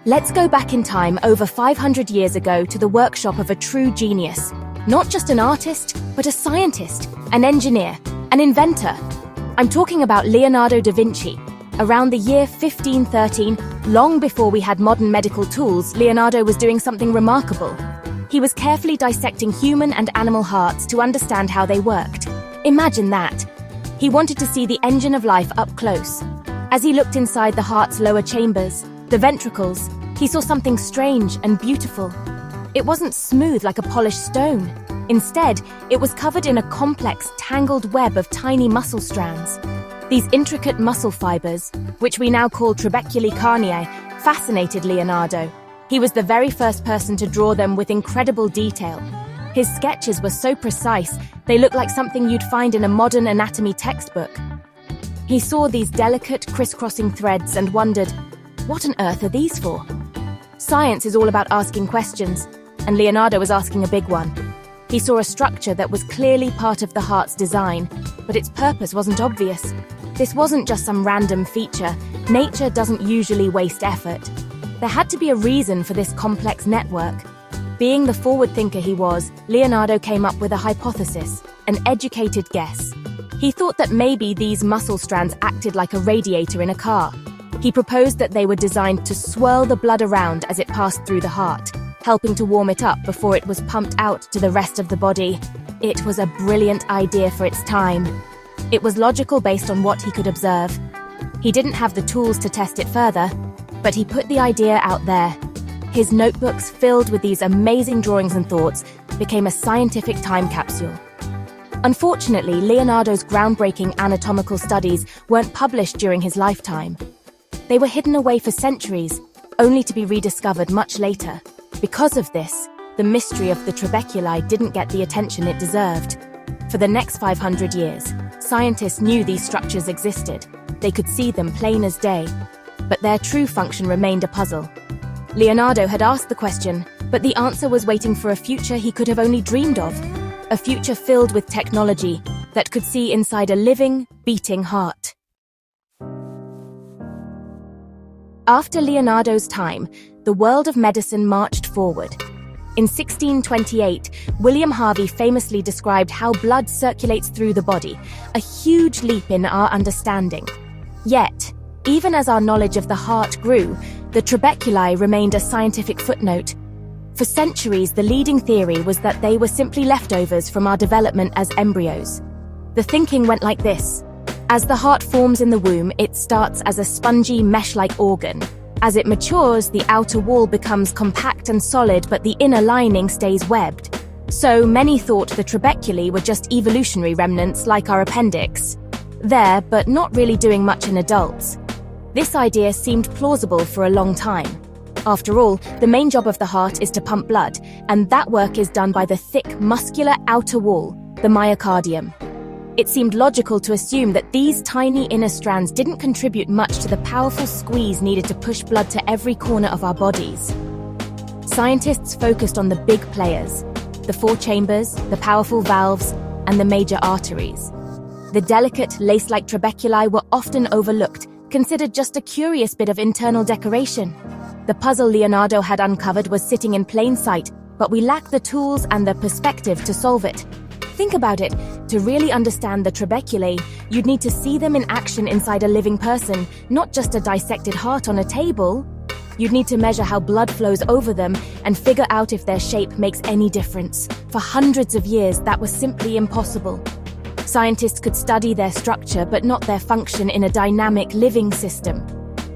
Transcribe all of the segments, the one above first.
Let's go back in time over 500 years ago to the workshop of a true genius. Not just an artist, but a scientist, an engineer, an inventor. I'm talking about Leonardo da Vinci. Around the year 1513, long before we had modern medical tools, Leonardo was doing something remarkable. He was carefully dissecting human and animal hearts to understand how they worked. Imagine that. He wanted to see the engine of life up close. As he looked inside the heart's lower chambers, the ventricles, he saw something strange and beautiful. It wasn't smooth like a polished stone. Instead, it was covered in a complex, tangled web of tiny muscle strands. These intricate muscle fibers, which we now call trabeculae carneae, fascinated Leonardo. He was the very first person to draw them with incredible detail. His sketches were so precise, they looked like something you'd find in a modern anatomy textbook. He saw these delicate, crisscrossing threads and wondered, what on earth are these for? Science is all about asking questions, and Leonardo was asking a big one. He saw a structure that was clearly part of the heart's design, but its purpose wasn't obvious. This wasn't just some random feature. Nature doesn't usually waste effort. There had to be a reason for this complex network. Being the forward thinker he was, Leonardo came up with a hypothesis, an educated guess. He thought that maybe these muscle strands acted like a radiator in a car. He proposed that they were designed to swirl the blood around as it passed through the heart, helping to warm it up before it was pumped out to the rest of the body. It was a brilliant idea for its time. It was logical based on what he could observe. He didn't have the tools to test it further, but he put the idea out there. His notebooks, filled with these amazing drawings and thoughts, became a scientific time capsule. Unfortunately, Leonardo's groundbreaking anatomical studies weren't published during his lifetime. They were hidden away for centuries, only to be rediscovered much later. Because of this, the mystery of the trabeculae didn't get the attention it deserved. For the next 500 years, scientists knew these structures existed. They could see them plain as day, but their true function remained a puzzle. Leonardo had asked the question, but the answer was waiting for a future he could have only dreamed of. A future filled with technology that could see inside a living, beating heart. After Leonardo's time, the world of medicine marched forward. In 1628, William Harvey famously described how blood circulates through the body, a huge leap in our understanding. Yet, even as our knowledge of the heart grew, the trabeculae remained a scientific footnote. For centuries, the leading theory was that they were simply leftovers from our development as embryos. The thinking went like this. As the heart forms in the womb, it starts as a spongy, mesh-like organ. As it matures, the outer wall becomes compact and solid, but the inner lining stays webbed. So many thought the trabeculae were just evolutionary remnants like our appendix. There, but not really doing much in adults. This idea seemed plausible for a long time. After all, the main job of the heart is to pump blood, and that work is done by the thick, muscular outer wall, the myocardium. It seemed logical to assume that these tiny inner strands didn't contribute much to the powerful squeeze needed to push blood to every corner of our bodies. Scientists focused on the big players, the four chambers, the powerful valves, and the major arteries. The delicate, lace-like trabeculae were often overlooked, considered just a curious bit of internal decoration. The puzzle Leonardo had uncovered was sitting in plain sight, but we lacked the tools and the perspective to solve it. Think about it. To really understand the trabeculae, you'd need to see them in action inside a living person, not just a dissected heart on a table. You'd need to measure how blood flows over them and figure out if their shape makes any difference. For hundreds of years, that was simply impossible. Scientists could study their structure, but not their function in a dynamic living system.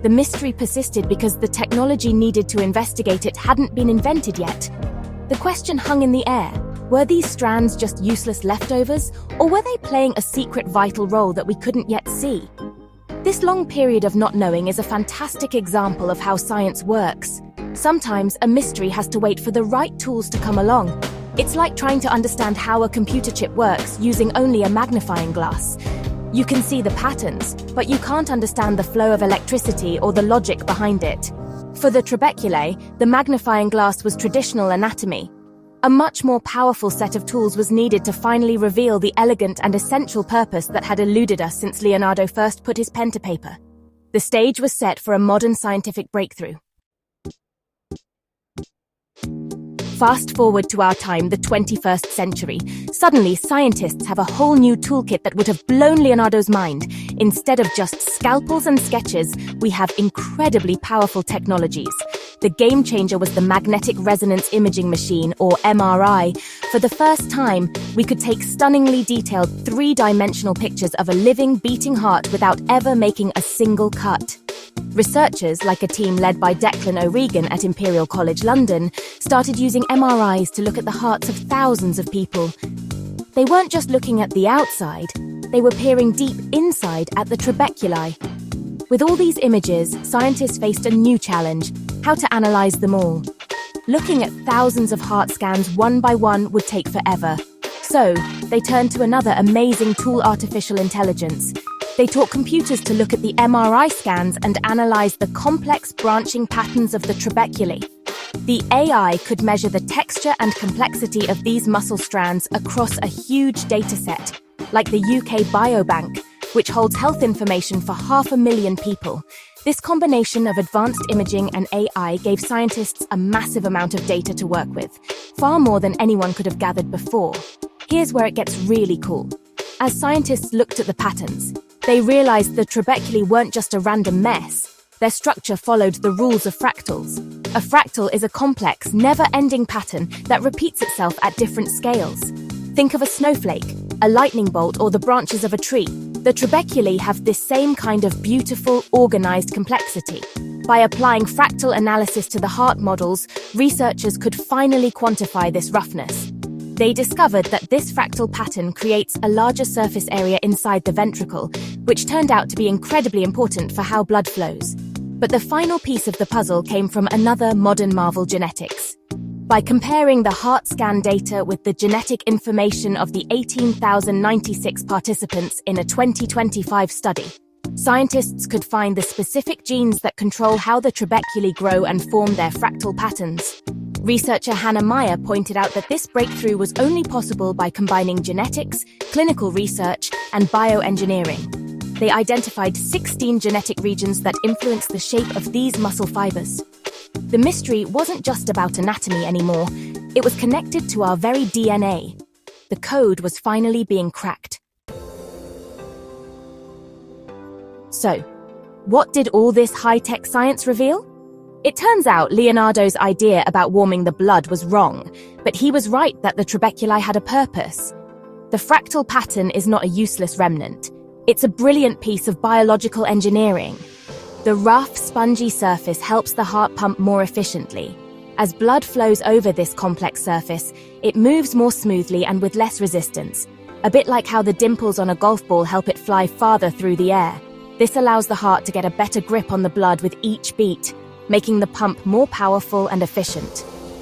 The mystery persisted because the technology needed to investigate it hadn't been invented yet. The question hung in the air. Were these strands just useless leftovers, or were they playing a secret vital role that we couldn't yet see? This long period of not knowing is a fantastic example of how science works. Sometimes a mystery has to wait for the right tools to come along. It's like trying to understand how a computer chip works using only a magnifying glass. You can see the patterns, but you can't understand the flow of electricity or the logic behind it. For the trabeculae, the magnifying glass was traditional anatomy. A much more powerful set of tools was needed to finally reveal the elegant and essential purpose that had eluded us since Leonardo first put his pen to paper. The stage was set for a modern scientific breakthrough. Fast forward to our time, the 21st century. Suddenly, scientists have a whole new toolkit that would have blown Leonardo's mind. Instead of just scalpels and sketches, we have incredibly powerful technologies. The game changer was the magnetic resonance imaging machine, or MRI. For the first time, we could take stunningly detailed three-dimensional pictures of a living, beating heart without ever making a single cut. Researchers, like a team led by Declan O'Regan at Imperial College London, started using MRIs to look at the hearts of thousands of people. They weren't just looking at the outside, they were peering deep inside at the trabeculae. With all these images, scientists faced a new challenge: how to analyze them all. Looking at thousands of heart scans one by one would take forever. So, they turned to another amazing tool: artificial intelligence. They taught computers to look at the MRI scans and analyze the complex branching patterns of the trabeculae. The AI could measure the texture and complexity of these muscle strands across a huge dataset, like the UK Biobank, which holds health information for 500,000 people. This combination of advanced imaging and AI gave scientists a massive amount of data to work with, far more than anyone could have gathered before. Here's where it gets really cool. As scientists looked at the patterns, they realized the trabeculae weren't just a random mess. Their structure followed the rules of fractals. A fractal is a complex, never-ending pattern that repeats itself at different scales. Think of a snowflake, a lightning bolt, or the branches of a tree. The trabeculae have this same kind of beautiful, organized complexity. By applying fractal analysis to the heart models, researchers could finally quantify this roughness. They discovered that this fractal pattern creates a larger surface area inside the ventricle, which turned out to be incredibly important for how blood flows. But the final piece of the puzzle came from another modern marvel: genetics. By comparing the heart scan data with the genetic information of the 18,096 participants in a 2025 study, scientists could find the specific genes that control how the trabeculae grow and form their fractal patterns. Researcher Hannah Meyer pointed out that this breakthrough was only possible by combining genetics, clinical research, and bioengineering. They identified 16 genetic regions that influence the shape of these muscle fibers. The mystery wasn't just about anatomy anymore, it was connected to our very DNA. The code was finally being cracked. So, what did all this high-tech science reveal? It turns out Leonardo's idea about warming the blood was wrong, but he was right that the trabeculae had a purpose. The fractal pattern is not a useless remnant. It's a brilliant piece of biological engineering. The rough, spongy surface helps the heart pump more efficiently. As blood flows over this complex surface, it moves more smoothly and with less resistance, a bit like how the dimples on a golf ball help it fly farther through the air. This allows the heart to get a better grip on the blood with each beat, making the pump more powerful and efficient.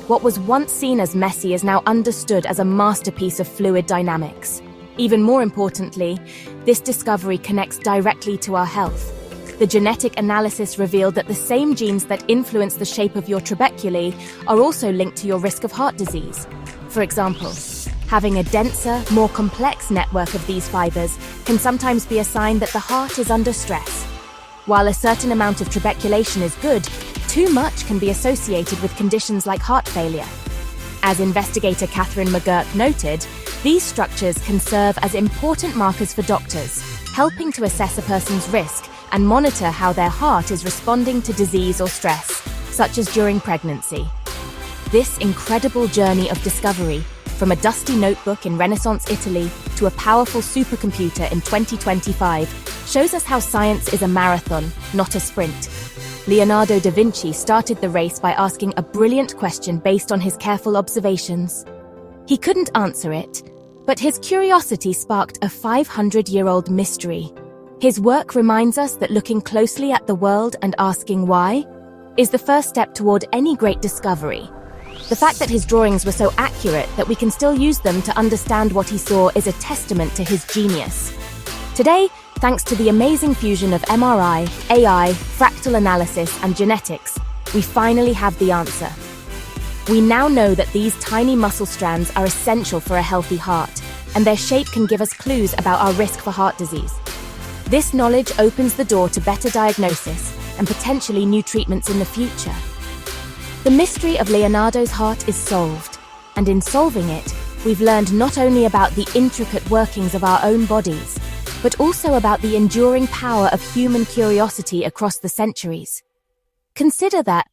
What was once seen as messy is now understood as a masterpiece of fluid dynamics. Even more importantly, this discovery connects directly to our health. The genetic analysis revealed that the same genes that influence the shape of your trabeculae are also linked to your risk of heart disease. For example, having a denser, more complex network of these fibers can sometimes be a sign that the heart is under stress. While a certain amount of trabeculation is good, too much can be associated with conditions like heart failure. As investigator Catherine McGurk noted, these structures can serve as important markers for doctors, helping to assess a person's risk and monitor how their heart is responding to disease or stress, such as during pregnancy. This incredible journey of discovery, from a dusty notebook in Renaissance Italy to a powerful supercomputer in 2025, shows us how science is a marathon, not a sprint. Leonardo da Vinci started the race by asking a brilliant question based on his careful observations. He couldn't answer it, but his curiosity sparked a 500-year-old mystery. His work reminds us that looking closely at the world and asking why is the first step toward any great discovery. The fact that his drawings were so accurate that we can still use them to understand what he saw is a testament to his genius. Today, thanks to the amazing fusion of MRI, AI, fractal analysis, and genetics, we finally have the answer. We now know that these tiny muscle strands are essential for a healthy heart, and their shape can give us clues about our risk for heart disease. This knowledge opens the door to better diagnosis and potentially new treatments in the future. The mystery of Leonardo's heart is solved, and in solving it, we've learned not only about the intricate workings of our own bodies, but also about the enduring power of human curiosity across the centuries. Consider that,